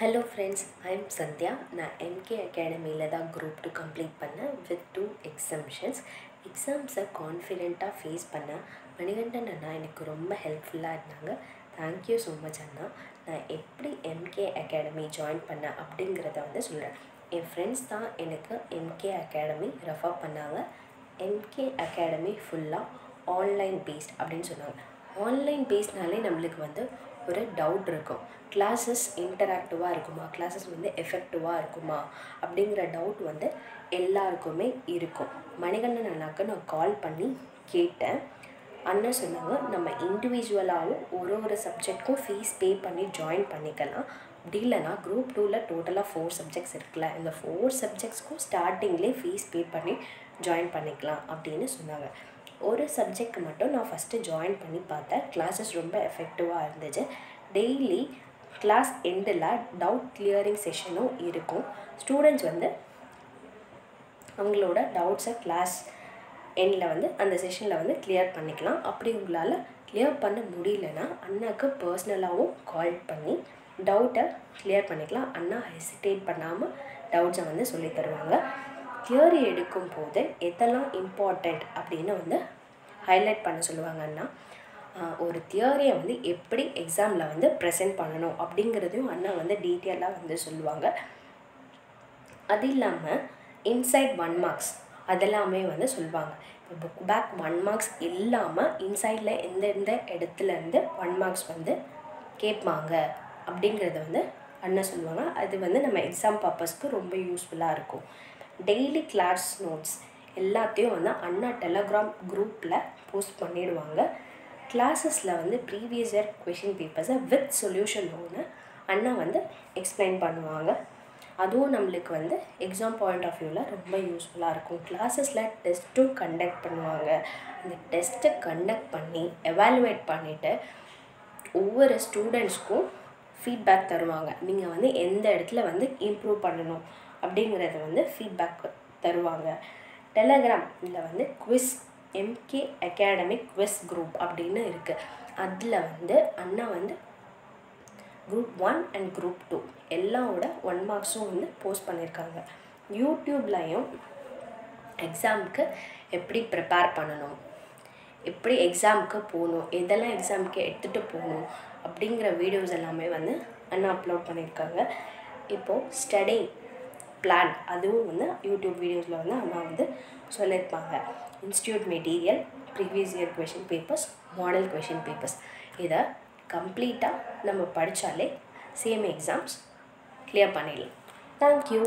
Hello friends, I am Sandhya. நான் MK Academy தான் group 2 complete பண்ணேன் with 2 exemptions. எக்ஸாம்ஸை கான்ஃபிடெண்ட்டாக ஃபேஸ் பண்ண மணிகண்டன் அண்ணா எனக்கு ரொம்ப ஹெல்ப்ஃபுல்லாக இருந்தாங்க. தேங்க்யூ ஸோ மச் அண்ணா. நான் எப்படி MK Academy ஜாயின் பண்ணேன் அப்படிங்கிறத சொல்கிறேன். என் ஃப்ரெண்ட்ஸ் தான் எனக்கு MK Academy ரெஃபர் பண்ணாங்க. MK Academy ஃபுல்லாக ஆன்லைன் பேஸ்ட் அப்படின்னு சொன்னாங்க. ஆன்லைன் பேஸ்ட்னாலே நம்மளுக்கு ஒரு டவுட் இருக்கும். கிளாஸஸ் இன்டராக்டிவாக இருக்குமா, கிளாஸஸ் எஃபெக்டிவாக இருக்குமா அப்படிங்கிற டவுட் எல்லாருக்குமே இருக்கும். மணிகண்டன் அண்ணாக்கு நான் கால் பண்ணி கேட்டேன். அண்ணன் சொன்னாங்க, நம்ம இண்டிவிஜுவலாகவும் ஒரு சப்ஜெக்ட்க்கும் ஃபீஸ் பே பண்ணி ஜாயின் பண்ணிக்கலாம். அப்படி இல்லைனா குரூப் 2ல் டோட்டலாக 4 சப்ஜெக்ட்ஸ் இருக்குல்ல, இந்த 4 சப்ஜெக்ட்ஸ்க்கும் ஸ்டார்டிங்லேயே ஃபீஸ் பே பண்ணி ஜாயின் பண்ணிக்கலாம் அப்படின்னு சொன்னாங்க. ஒரு சப்ஜெக்ட் மட்டும் நான் ஃபஸ்ட்டு ஜாயின் பண்ணி பார்த்தேன். கிளாஸஸ் ரொம்ப எஃபெக்டிவாக இருந்துச்சு. டெய்லி கிளாஸ் எண்டில் டவுட் கிளியரிங் செஷனும் இருக்கும். ஸ்டூடெண்ட்ஸ் அவங்களோட டவுட்ஸை கிளாஸ் எண்டில் அந்த செஷனில் கிளியர் பண்ணிக்கலாம். அப்படி உங்களால் கிளியர் பண்ண முடியலன்னா அண்ணாக்கு பர்சனலாகவும் கால் பண்ணி டவுட்டை கிளியர் பண்ணிக்கலாம். அண்ணா ஹெசிடேட் பண்ணாமல் டவுட்ஸை சொல்லித் தருவாங்க. தியரி எடுக்கும் போது எதெல்லாம் இம்பார்ட்டண்ட் அப்படின்னு ஹைலைட் பண்ண சொல்லுவாங்க அண்ணா. ஒரு தியரியை எப்படி எக்ஸாமில் ப்ரெசென்ட் பண்ணணும் அப்படிங்கிறதையும் அண்ணா டீட்டெயிலாக சொல்லுவாங்க. அது இல்லாமல் இன்சைட் 1 மார்க்ஸ் அதெல்லாமே சொல்லுவாங்க. இப்போ புக் பேக் 1 மார்க்ஸ் இல்லாமல் இன்சைடில் எந்தெந்த இடத்துலேருந்து 1 மார்க்ஸ் கேட்பாங்க அப்படிங்கிறத அண்ணா சொல்லுவாங்க. அது நம்ம எக்ஸாம் பர்பஸ்க்கு ரொம்ப யூஸ்ஃபுல்லாக இருக்கும். டெய்லி கிளாஸ் நோட்ஸ் எல்லாத்தையும் அண்ணா டெலகிராம் குரூப்பில் போஸ்ட் பண்ணிடுவாங்க. கிளாஸஸில் ப்ரீவியஸ் இயர் கொஷின் பேப்பர்ஸை வித் சொல்யூஷனோடு அண்ணா எக்ஸ்பிளைன் பண்ணுவாங்க. அதுவும் நம்மளுக்கு எக்ஸாம் பாயிண்ட் ஆஃப் வியூவில் ரொம்ப யூஸ்ஃபுல்லாக இருக்கும். கிளாஸஸில் டெஸ்ட்டும் கண்டக்ட் பண்ணுவாங்க. அந்த டெஸ்ட்டை கண்டக்ட் பண்ணி எவாலுவேட் பண்ணிவிட்டு ஒவ்வொரு ஸ்டூடெண்ட்ஸ்க்கும் ஃபீட்பேக் தருவாங்க. நீங்கள் எந்த இடத்துல இம்ப்ரூவ் பண்ணணும் அப்படிங்கிறத ஃபீட்பேக் தருவாங்க. டெலகிராமில் quiz MK academic quiz group அப்படின்னு இருக்குது. அதில் அண்ணா குரூப் 1 அண்ட் குரூப் 2 எல்லாவோட 1 மார்க்ஸும் போஸ்ட் பண்ணியிருக்காங்க. யூடியூப்லையும் எக்ஸாமுக்கு எப்படி ப்ரிப்பேர் பண்ணணும், எப்படி எக்ஸாமுக்கு போகணும், எதெல்லாம் எக்ஸாமுக்கு எடுத்துகிட்டு போகணும் அப்படிங்கிற வீடியோஸ் எல்லாமே அண்ணா அப்லோட் பண்ணியிருக்காங்க. இப்போது ஸ்டடி பிளான் அதுவும் யூடியூப் வீடியோஸில் அண்ணா சொல்லியிருப்பாங்க. Institute material, previous year question papers, model question papers இதை கம்ப்ளீட்டாக நம்ம படித்தாலே சேம் எக்ஸாம்ஸ் கிளியர் பண்ணிடலாம். தேங்க்யூ.